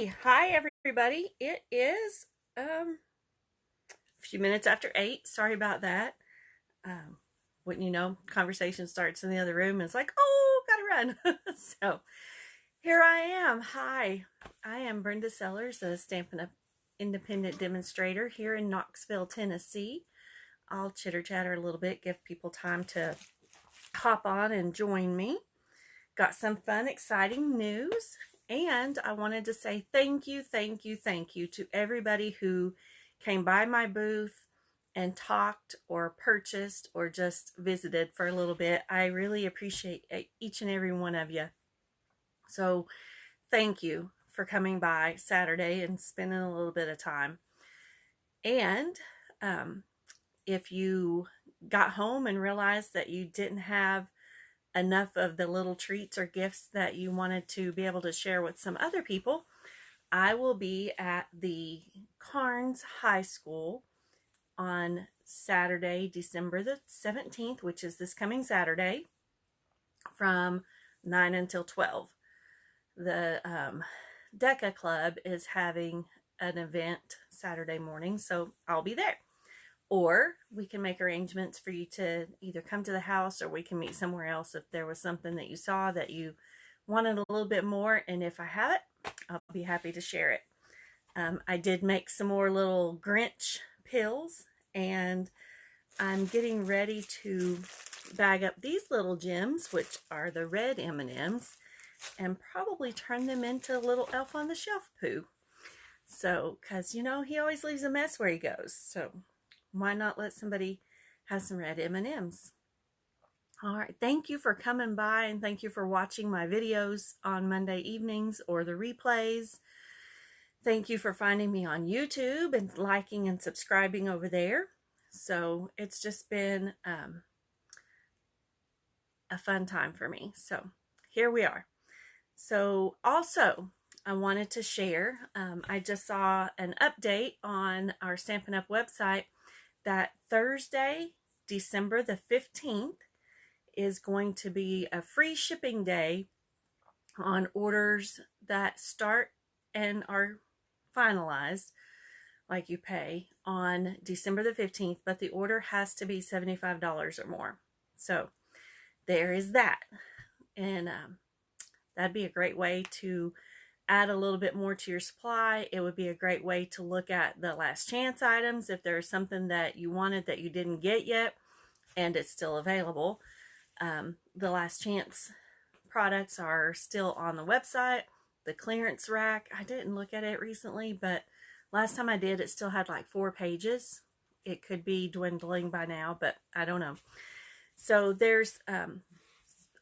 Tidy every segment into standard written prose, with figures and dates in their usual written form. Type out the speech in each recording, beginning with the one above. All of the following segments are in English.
Alrighty, hi everybody. It is a few minutes after 8. Sorry about that. Um, when conversation starts in the other room, and it's like, oh, gotta run. So here I am. Hi, I am Brenda Sellers, a Stampin' Up independent demonstrator here in Knoxville, Tennessee. I'll chitter chatter a little bit, give people time to hop on and join me. Got some fun, exciting news. And I wanted to say thank you to everybody who came by my booth and talked or purchased or just visited for a little bit. I really appreciate each and every one of you. So thank you for coming by Saturday and spending a little bit of time. And if you got home and realized that you didn't have enough of the little treats or gifts that you wanted to be able to share with some other people, I will be at the Carnes High School on Saturday, December the 17th, which is this coming Saturday, from 9 until 12. The DECA Club is having an event Saturday morning, so I'll be there. Or we can make arrangements for you to either come to the house or we can meet somewhere else if there was something that you saw that you wanted a little bit more. And if I have it, I'll be happy to share it. I did make some more little Grinch pills, and I'm getting ready to bag up these little gems, which are the red M&Ms, and probably turn them into little Elf on the Shelf poo. So, because, he always leaves a mess where he goes. So why not let somebody have some red M&Ms? All right, thank you for coming by, and thank you for watching my videos on Monday evenings or the replays. Thank you for finding me on YouTube and liking and subscribing over there. So it's just been a fun time for me. So here we are. So also, I wanted to share, I just saw an update on our Stampin' Up website that Thursday, December the 15th, is going to be a free shipping day on orders that start and are finalized, like you pay, on December the 15th, but the order has to be $75 or more. So there is that. And that'd be a great way to add a little bit more to your supply. It would be a great way to look at the last chance items if there's something that you wanted that you didn't get yet and it's still available. The last chance products are still on the website. The clearance rack, I didn't look at it recently, but last time I did, it still had like 4 pages. It could be dwindling by now, but I don't know. So there's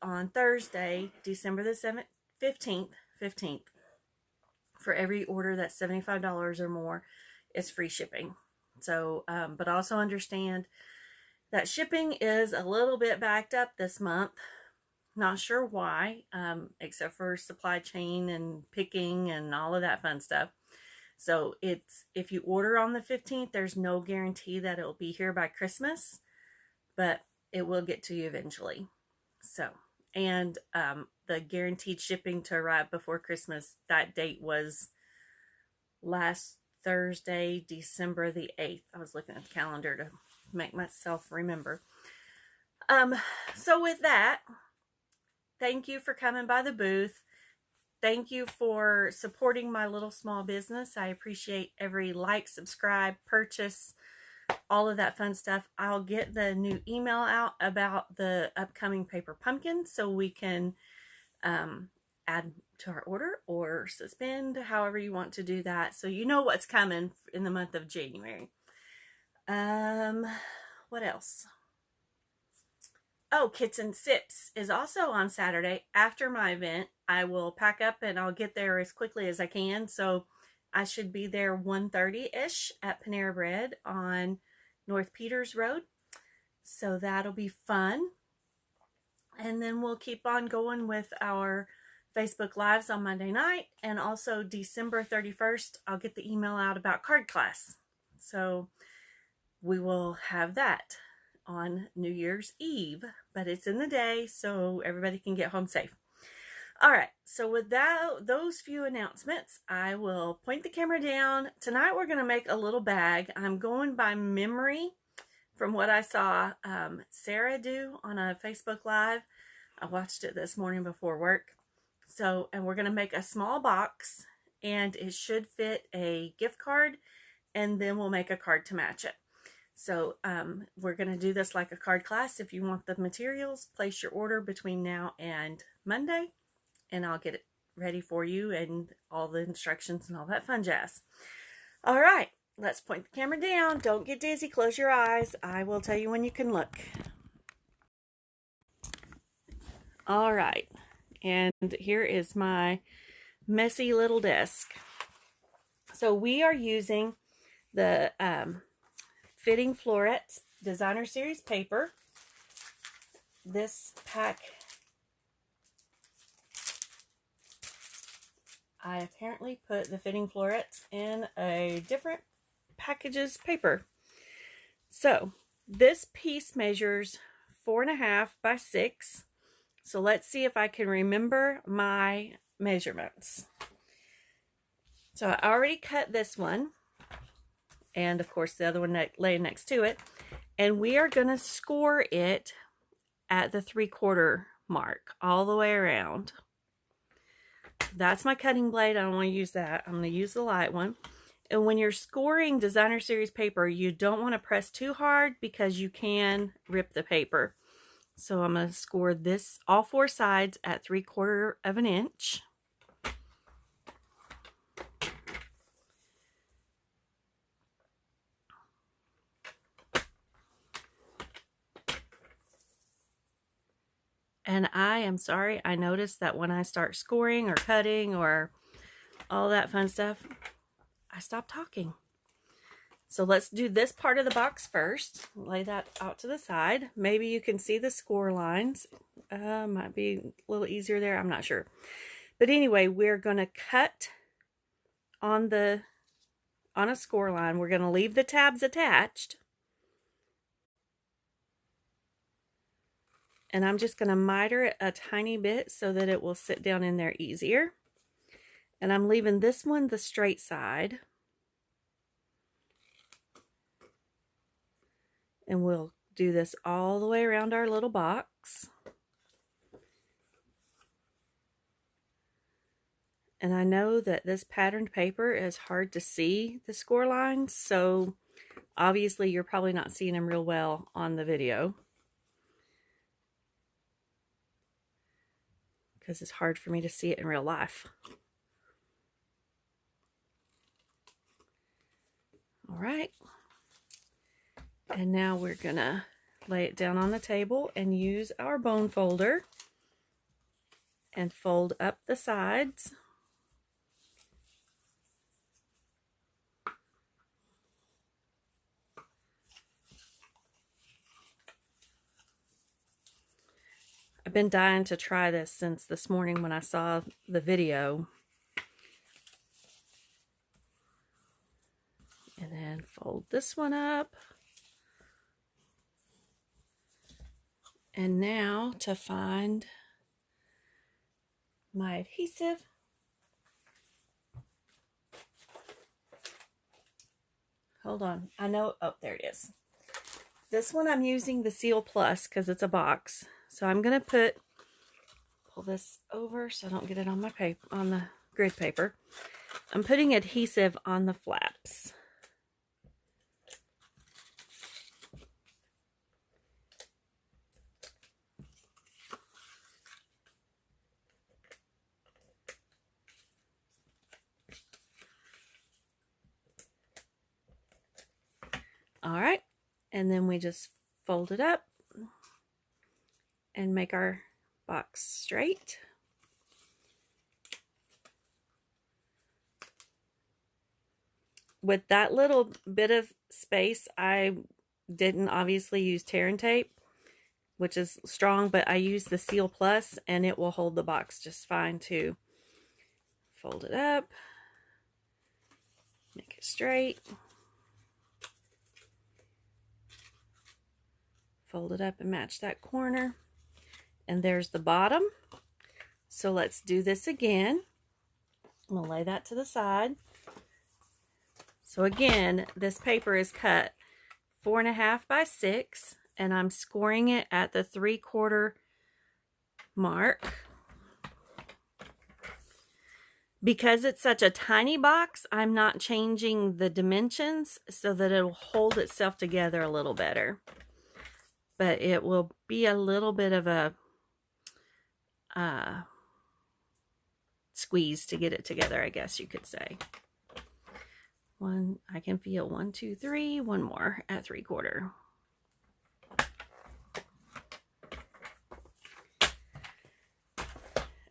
on Thursday, December the 15th, for every order that's $75 or more, it's free shipping. So, but also understand that shipping is a little bit backed up this month. Not sure why, except for supply chain and picking and all of that fun stuff. So it's, if you order on the 15th, there's no guarantee that it'll be here by Christmas, but it will get to you eventually. So, and the guaranteed shipping to arrive before Christmas, that date was last Thursday, December the 8th. I was looking at the calendar to make myself remember. So with that, thank you for coming by the booth. Thank you for supporting my little small business. I appreciate every like, subscribe, purchase, all of that fun stuff. I'll get the new email out about the upcoming paper pumpkin so we can add to our order or suspend, however you want to do that. So you know what's coming in the month of January. What else? Oh, Kits and Sips is also on Saturday after my event. I will pack up and I'll get there as quickly as I can. So I should be there 1:30-ish at Panera Bread on North Peters Road. So that'll be fun. And then we'll keep on going with our Facebook Lives on Monday night. And also December 31st, I'll get the email out about card class. So we will have that on New Year's Eve, but it's in the day so everybody can get home safe. All right, so with those few announcements, I will point the camera down. Tonight we're going to make a little bag. I'm going by memory from what I saw Sara do on a Facebook Live. I watched it this morning before work. So, and we're going to make a small box, and it should fit a gift card, and then we'll make a card to match it. So we're going to do this like a card class. If you want the materials, place your order between now and Monday, and I'll get it ready for you and all the instructions and all that fun jazz. All right, let's point the camera down. Don't get dizzy. Close your eyes. I will tell you when you can look. All right, and here is my messy little desk. So we are using the Fitting Florets Designer Series paper. This pack, I apparently put the Fitting Florets in a different package's paper. So this piece measures 4.5 by 6. So let's see if I can remember my measurements. So I already cut this one, and of course the other one laying next to it, and we are going to score it at the 3/4 mark all the way around. That's my cutting blade. I don't want to use that. I'm going to use the light one. And when you're scoring Designer Series paper, you don't want to press too hard because you can rip the paper. So I'm going to score this, all 4 sides, at 3/4 of an inch. And I am sorry, I noticed that when I start scoring or cutting or all that fun stuff, I stop talking. So let's do this part of the box first. Lay that out to the side. Maybe you can see the score lines. Might be a little easier there. I'm not sure. But anyway, we're going to cut on a score line. We're going to leave the tabs attached. And I'm just going to miter it a tiny bit so that it will sit down in there easier. And I'm leaving this one the straight side. And we'll do this all the way around our little box. And I know that this patterned paper is hard to see the score lines, so obviously you're probably not seeing them real well on the video, because it's hard for me to see it in real life. All right. And now we're gonna lay it down on the table and use our bone folder and fold up the sides. I've been dying to try this since this morning when I saw the video. And then fold this one up. And now to find my adhesive. Hold on. I know. Oh, there it is. This one I'm using the Seal Plus because it's a box. So I'm going to pull this over so I don't get it on my paper, on the grid paper. I'm putting adhesive on the flaps. All right, and then we just fold it up and make our box straight. With that little bit of space, I didn't obviously use tear and tape, which is strong, but I used the Seal Plus and it will hold the box just fine too. Fold it up, make it straight. Fold it up and match that corner. And there's the bottom. So let's do this again. I'm going to lay that to the side. So again, this paper is cut 4.5 by 6, and I'm scoring it at the 3/4 mark. Because it's such a tiny box, I'm not changing the dimensions so that it'll hold itself together a little better. But it will be a little bit of a squeeze to get it together, I guess you could say. One, I can feel 1, 2, 3, one more at 3/4.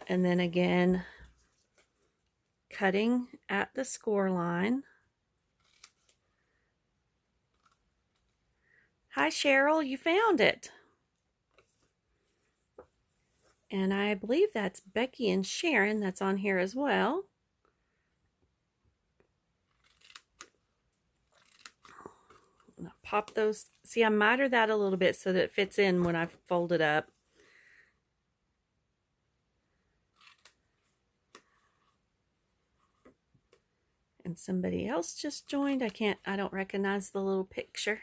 And then again, cutting at the score line. Hi Cheryl, you found it. And I believe that's Becky and Sharon that's on here as well. I'm gonna pop those. See, I mitered that a little bit so that it fits in when I fold it up. And somebody else just joined. I don't recognize the little picture.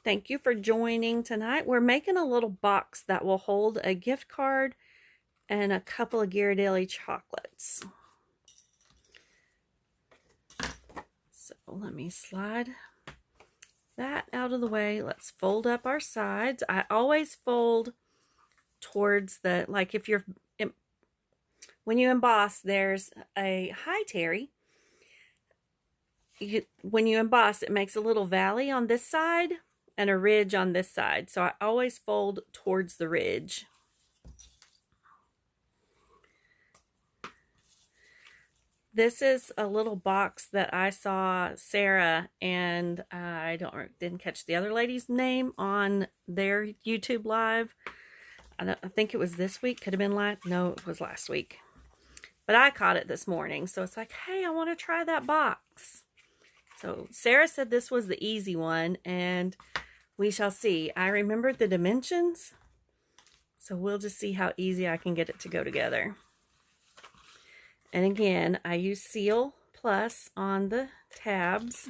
Thank you for joining tonight. We're making a little box that will hold a gift card and a couple of Ghirardelli chocolates. So let me slide that out of the way. Let's fold up our sides. I always fold towards the, like if you're, when you emboss, there's a, hi Terry. When you emboss, it makes a little valley on this side and a ridge on this side. So I always fold towards the ridge. This is a little box that I saw Sara and I didn't catch the other lady's name on their YouTube live. I think it was this week. Could have been no, it was last week. But I caught it this morning. So it's like, hey, I want to try that box. So Sara said this was the easy one, and we shall see. I remembered the dimensions, so we'll just see how easy I can get it to go together. And again, I use Seal Plus on the tabs.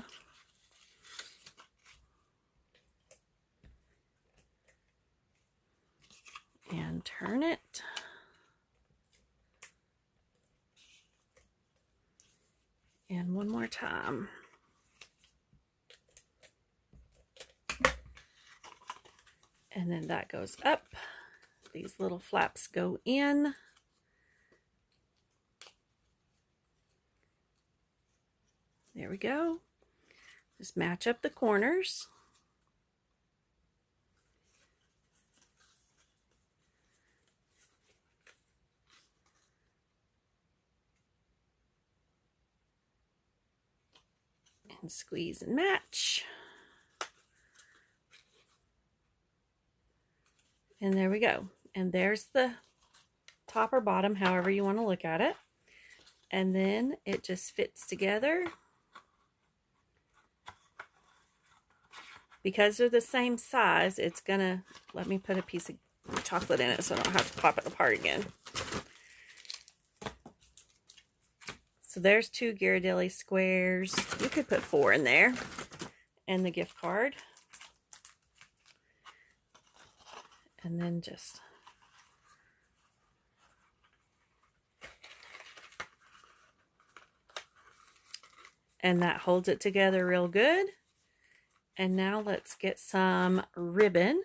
And turn it. And one more time. And then that goes up. These little flaps go in. There we go. Just match up the corners. And squeeze and match. And there we go. And there's the top or bottom, however you want to look at it. And then it just fits together. Because they're the same size, it's gonna, let me put a piece of chocolate in it so I don't have to pop it apart again. So there's 2 Ghirardelli squares. You could put 4 in there. And the gift card. And then just and that holds it together real good. And now let's get some ribbon.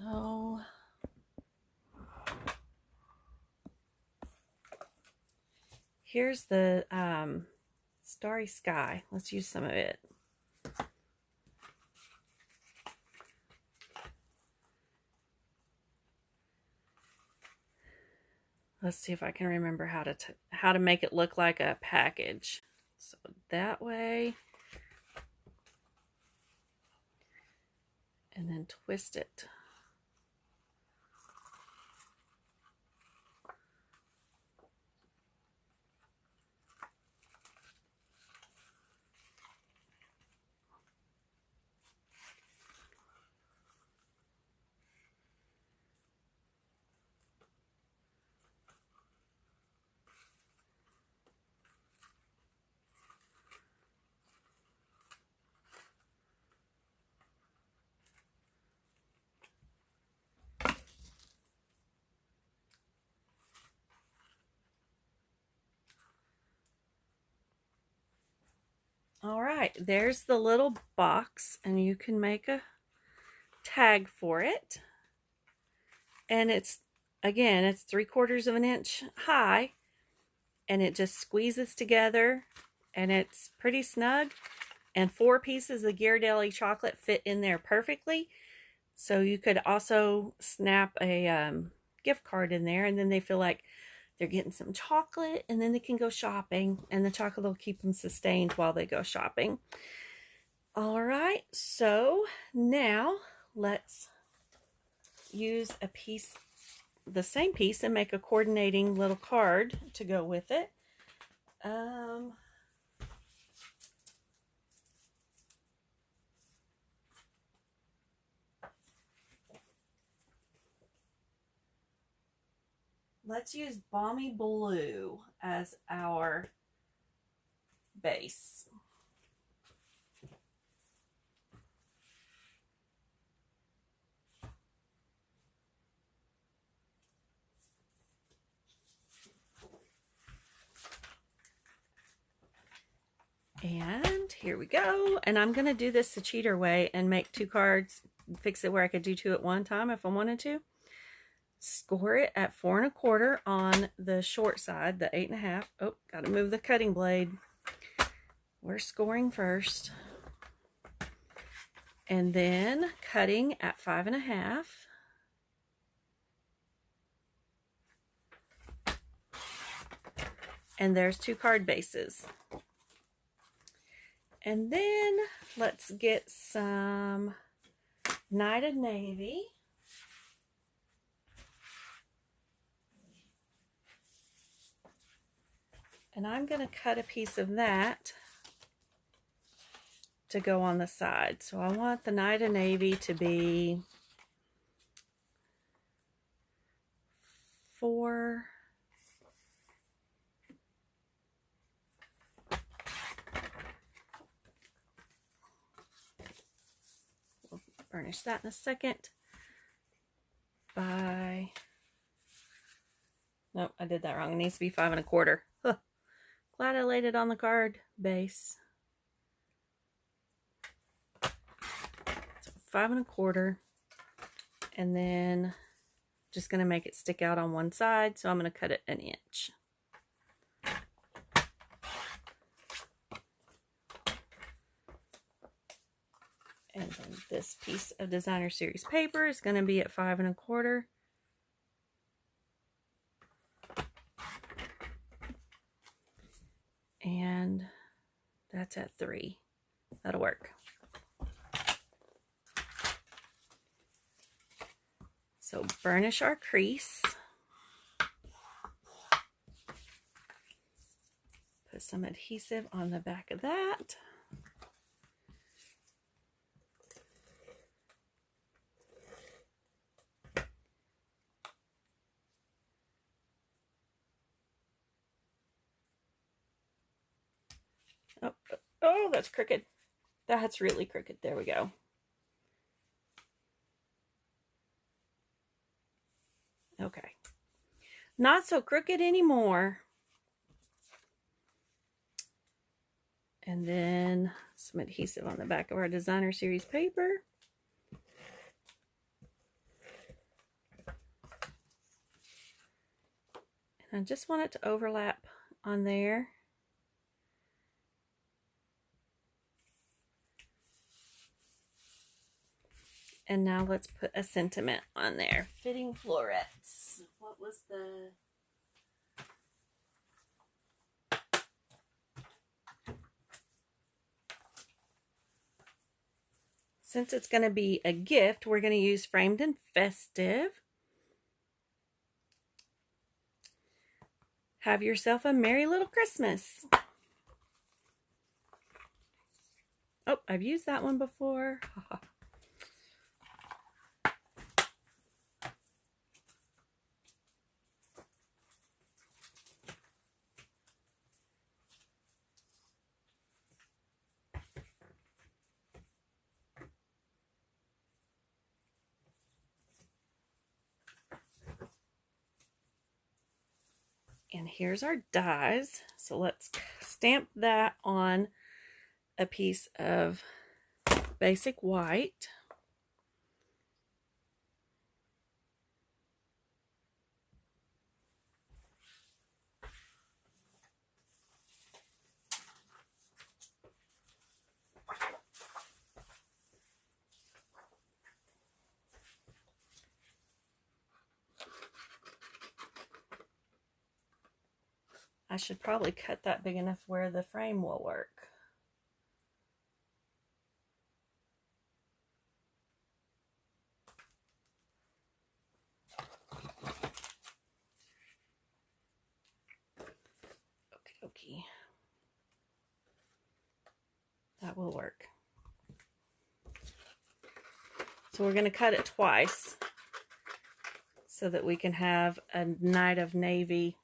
Oh, here's the Starry Sky. Let's use some of it. Let's see if I can remember how to make it look like a package. So that way. And then twist it. All right, there's the little box, and you can make a tag for it. And it's, again, it's 3/4 of an inch high, and it just squeezes together, and it's pretty snug. And 4 pieces of Ghirardelli chocolate fit in there perfectly. So you could also snap a gift card in there, and then they feel like they're getting some chocolate, and then they can go shopping, and the chocolate will keep them sustained while they go shopping. All right, so now let's use a piece, the same piece, and make a coordinating little card to go with it. Let's use Balmy Blue as our base. And here we go. And I'm going to do this the cheater way and make 2 cards, fix it where I could do 2 at one time if I wanted to. Score it at 4 1/4 on the short side, the 8 1/2. Oh, got to move the cutting blade. We're scoring first. And then cutting at 5 1/2. And there's 2 card bases. And then let's get some Night of Navy. And I'm going to cut a piece of that to go on the side. So I want the Night of Navy to be 4. We'll burnish that in a second. By, nope, I did that wrong. It needs to be 5 1/4. Huh. Glad I laid it on the card base. So 5 1/4, and then just going to make it stick out on one side, so I'm going to cut it 1 inch. And then this piece of designer series paper is going to be at 5 1/4. And that's at 3. That'll work. So burnish our crease. Put some adhesive on the back of that. Oh, that's crooked. That's really crooked. There we go. Okay. Not so crooked anymore. And then some adhesive on the back of our designer series paper. And I just want it to overlap on there. And now let's put a sentiment on there. Fitting Florets. What was the... Since it's going to be a gift, we're going to use Framed and Festive. Have yourself a merry little Christmas. Oh, I've used that one before. And here's our dies. So let's stamp that on a piece of basic white. I should probably cut that big enough where the frame will work. Okay. That will work. So we're going to cut it twice so that we can have a Night of Navy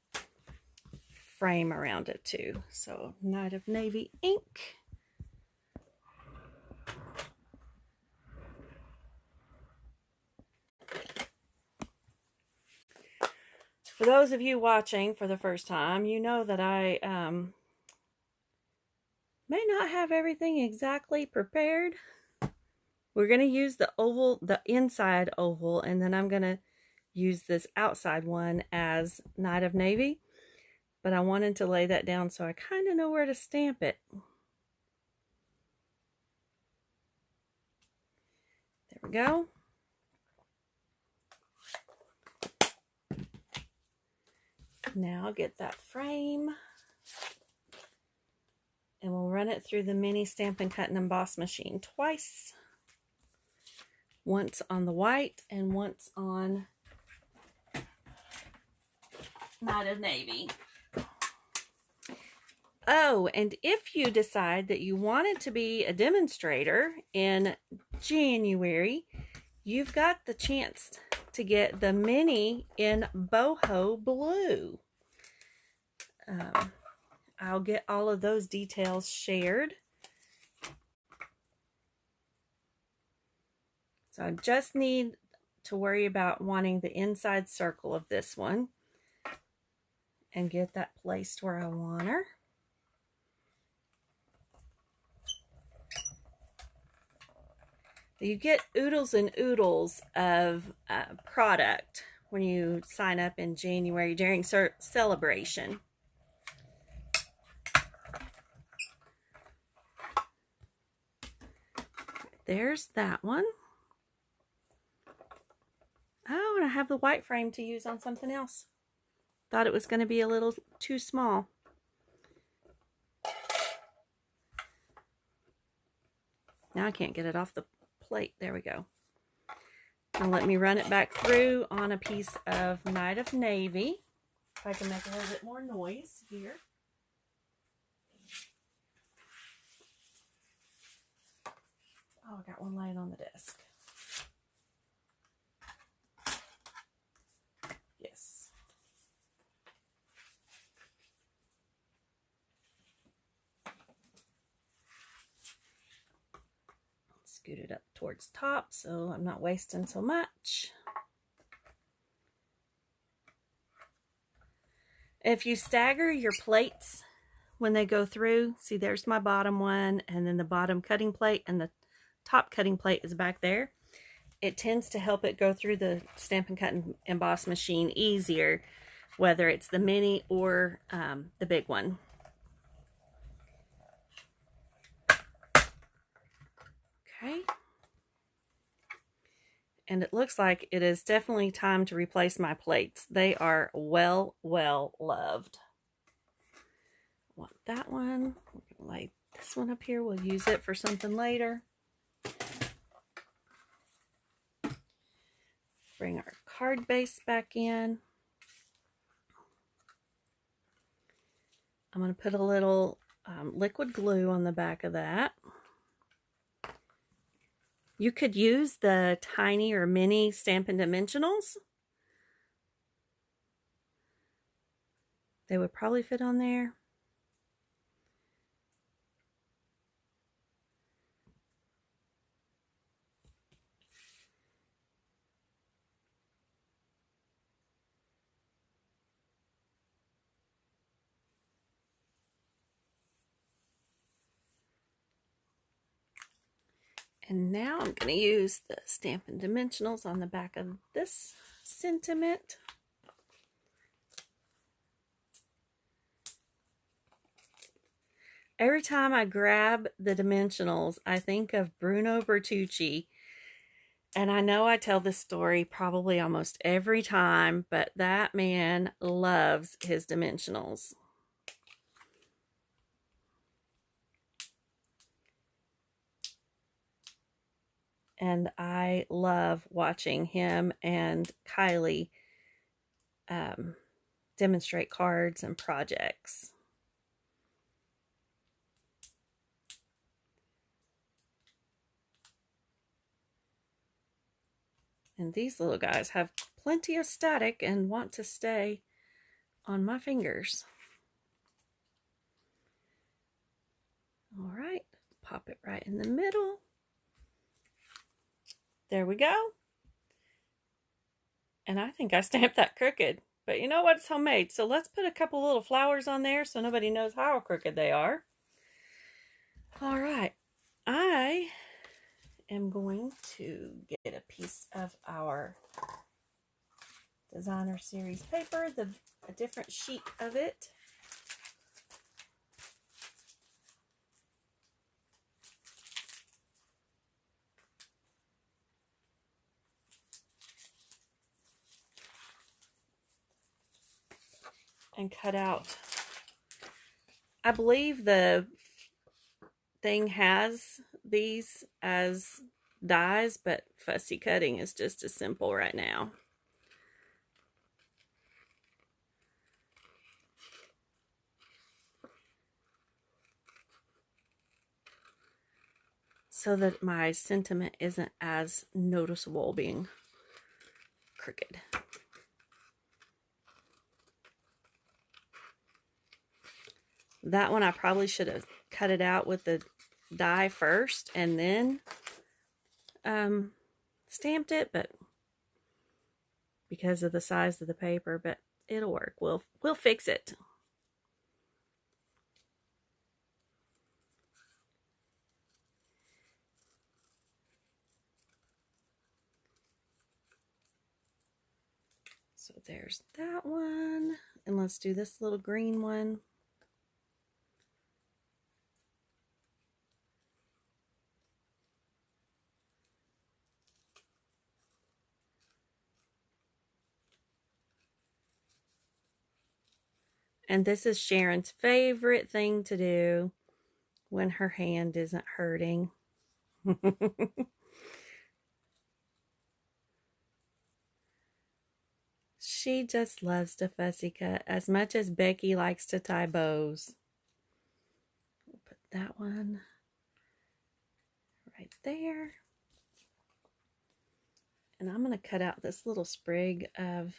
frame around it too. So Night of Navy ink. For those of you watching for the first time, you know that I may not have everything exactly prepared. We're going to use the oval, the inside oval, and then I'm going to use this outside one as Night of Navy. But I wanted to lay that down so I kind of know where to stamp it. There we go. Now I'll get that frame and we'll run it through the mini Stampin' Cut and Emboss machine twice. Once on the white and once on Night of Navy. Oh, and if you decide that you wanted to be a demonstrator in January, you've got the chance to get the mini in boho blue. I'll get all of those details shared. So I just need to worry about wanting the inside circle of this one and get that placed where I want her. You get oodles and oodles of product when you sign up in January during celebration. There's that one. Oh, and I have the white frame to use on something else. Thought it was going to be a little too small. Now I can't get it off the plate. There we go. Now let me run it back through on a piece of Night of Navy. If I can make a little bit more noise here. Oh, I got one laying on the desk. Yes. Scoot it up towards top so I'm not wasting so much. If you stagger your plates when they go through, see there's my bottom one and then the bottom cutting plate and the top cutting plate is back there. It tends to help it go through the Stampin' Cut and Emboss machine easier, whether it's the mini or the big one. Okay. And it looks like it is definitely time to replace my plates. They are well loved. I want that one. We're going to lay this one up here. We'll use it for something later. Bring our card base back in. I'm going to put a little liquid glue on the back of that. You could use the tiny or mini Stampin' Dimensionals. They would probably fit on there. And now I'm going to use the Stampin' Dimensionals on the back of this sentiment. Every time I grab the Dimensionals, I think of Bruno Bertucci. And I know I tell this story probably almost every time, but that man loves his Dimensionals. And I love watching him and Kylie demonstrate cards and projects. And these little guys have plenty of static and want to stay on my fingers. All right, pop it right in the middle. There we go. And I think I stamped that crooked, but you know what? It's homemade. So let's put a couple little flowers on there so nobody knows how crooked they are. All right, I am going to get a piece of our designer series paper, a different sheet of it. And cut out. I believe the thing has these as dies, but fussy cutting is just as simple right now. So that my sentiment isn't as noticeable being crooked. That one I probably should have cut it out with the die first and then stamped it, but because of the size of the paper, but it'll work. We'll fix it. So there's that one, and let's do this little green one. And this is Sharon's favorite thing to do when her hand isn't hurting. She just loves to fussy cut as much as Becky likes to tie bows. We'll put that one right there. And I'm going to cut out this little sprig of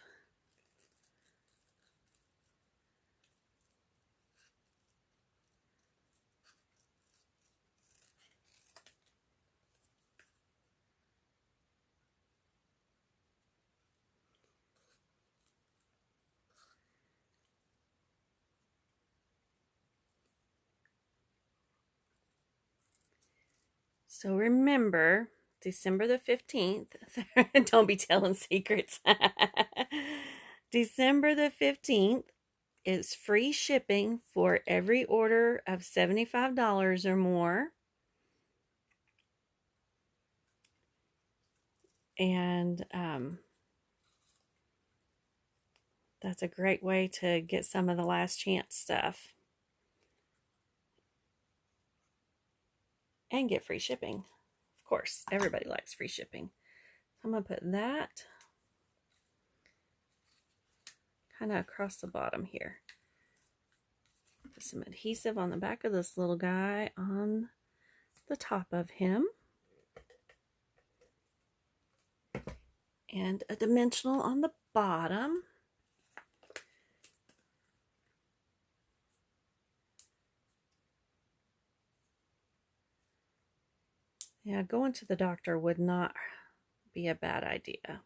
So remember, December the 15th, don't be telling secrets. December the 15th is free shipping for every order of $75 or more. And that's a great way to get some of the last chance stuff. And get free shipping. Of course, everybody likes free shipping. I'm going to put that kind of across the bottom here. Put some adhesive on the back of this little guy on the top of him. And a dimensional on the bottom. Yeah, going to the doctor would not be a bad idea.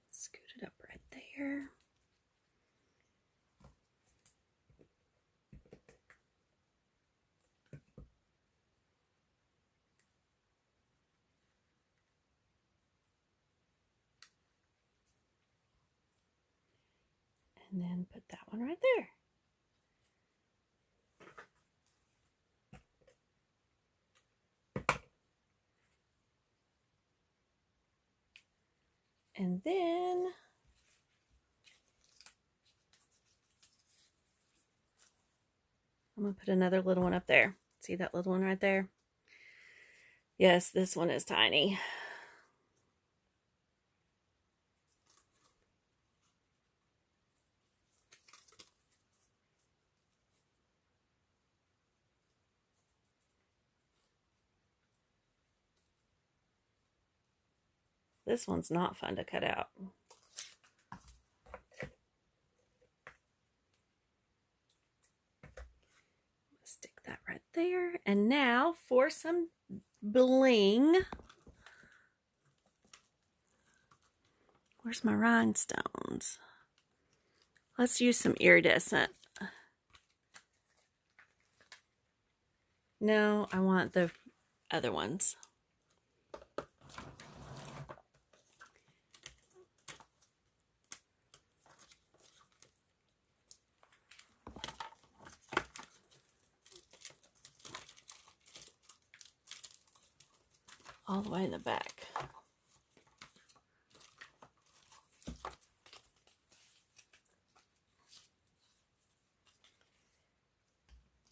Scoot it up right there. And then put that one right there. And then I'm going to put another little one up there. See that little one right there? Yes, this one is tiny. This one's not fun to cut out. Stick that right there. And now for some bling. Where's my rhinestones? Let's use some iridescent. No, I want the other ones. All the way in the back.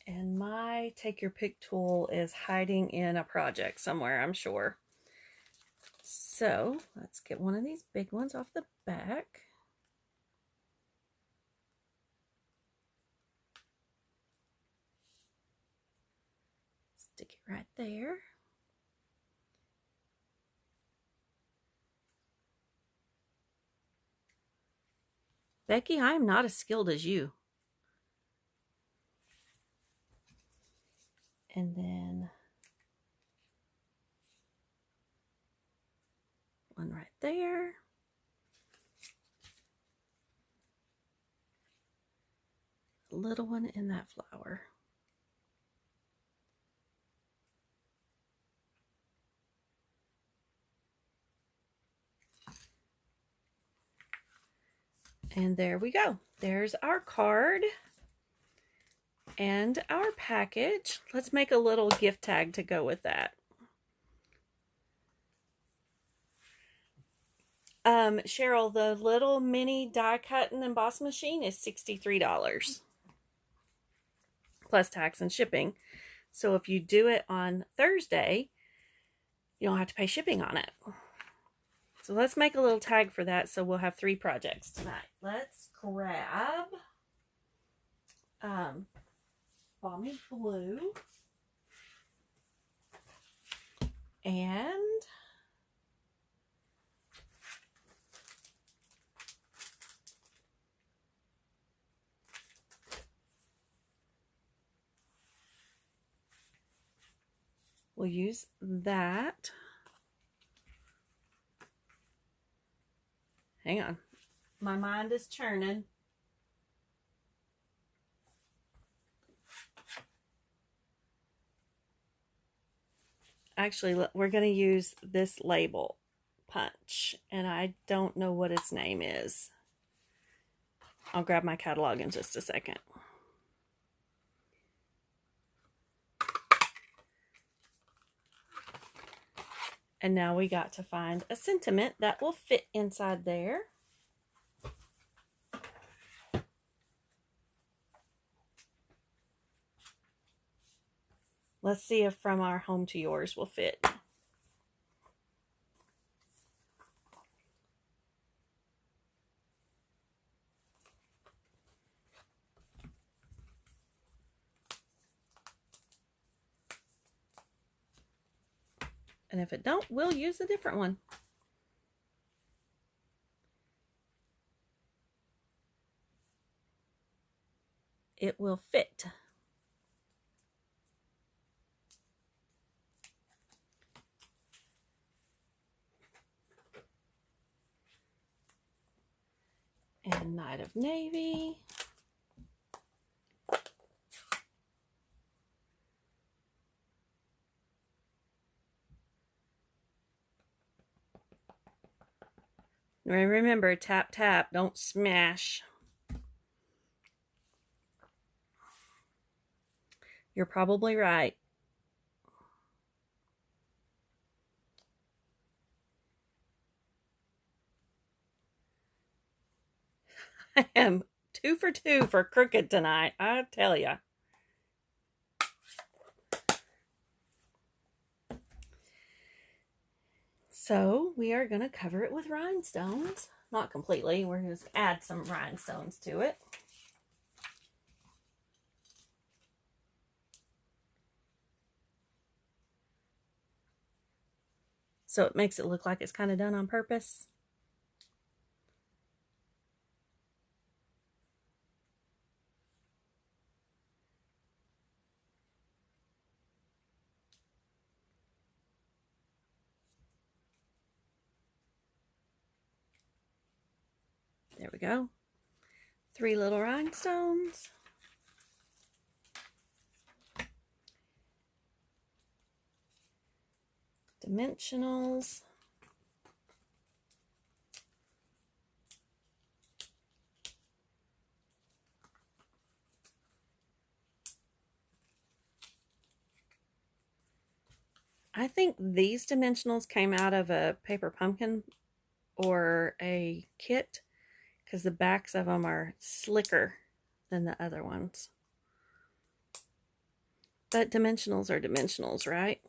And my take your pick tool is hiding in a project somewhere, I'm sure. So let's get one of these big ones off the back. Stick it right there. Becky, I am not as skilled as you. And then one right there. A little one in that flower. And there we go. There's our card and our package. Let's make a little gift tag to go with that. Cheryl, the little mini die cut and emboss machine is $63 plus tax and shipping. So if you do it on Thursday, you don't have to pay shipping on it. So let's make a little tag for that, so we'll have 3 projects tonight. Let's grab Balmy Blue and we'll use that. Hang on. My mind is churning. Actually, we're going to use this label punch, and I don't know what its name is. I'll grab my catalog in just a second. And now we got to find a sentiment that will fit inside there. Let's see if From Our Home to Yours will fit. And if it don't, we'll use a different one. It will fit. And Night of Navy. Remember, tap, tap, don't smash. You're probably right. I am 2 for 2 for crooked tonight, I tell ya. So we are going to cover it with rhinestones. Not completely, we're going to add some rhinestones to it. So it makes it look like it's kind of done on purpose. There we go. 3 little rhinestones. Dimensionals. I think these dimensionals came out of a paper pumpkin or a kit because the backs of them are slicker than the other ones. But dimensionals are dimensionals, right?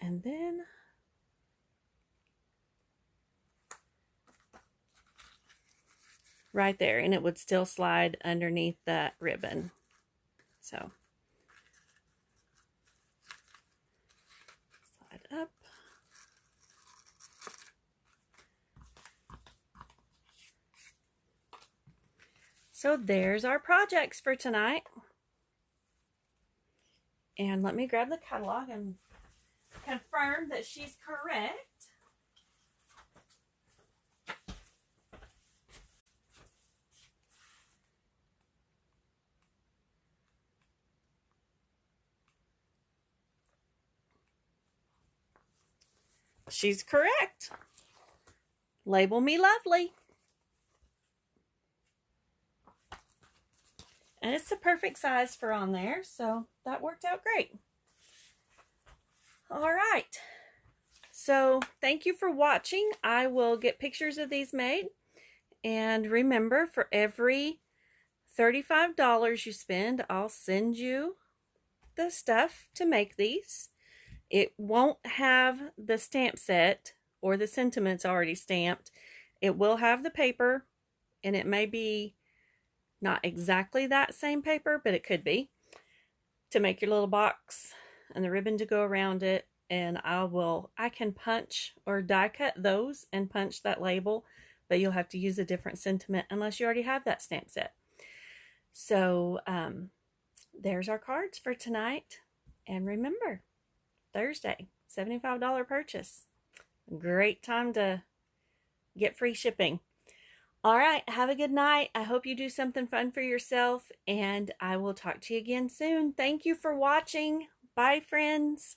And then right there, and it would still slide underneath that ribbon. So slide up. So there's our projects for tonight. And let me grab the catalog and confirm that she's correct. She's correct. Label me lovely. And it's the perfect size for on there, so that worked out great. All right. So thank you for watching. I will get pictures of these made. And remember, for every $35 you spend, I'll send you the stuff to make these. It won't have the stamp set or the sentiments already stamped. It will have the paper, and it may be not exactly that same paper, but it could be, to make your little box and the ribbon to go around it. And I can punch or die cut those and punch that label, but you'll have to use a different sentiment unless you already have that stamp set. So there's our cards for tonight. And remember, Thursday, $75 purchase. Great time to get free shipping. All right, have a good night. I hope you do something fun for yourself, and I will talk to you again soon. Thank you for watching. Bye, friends.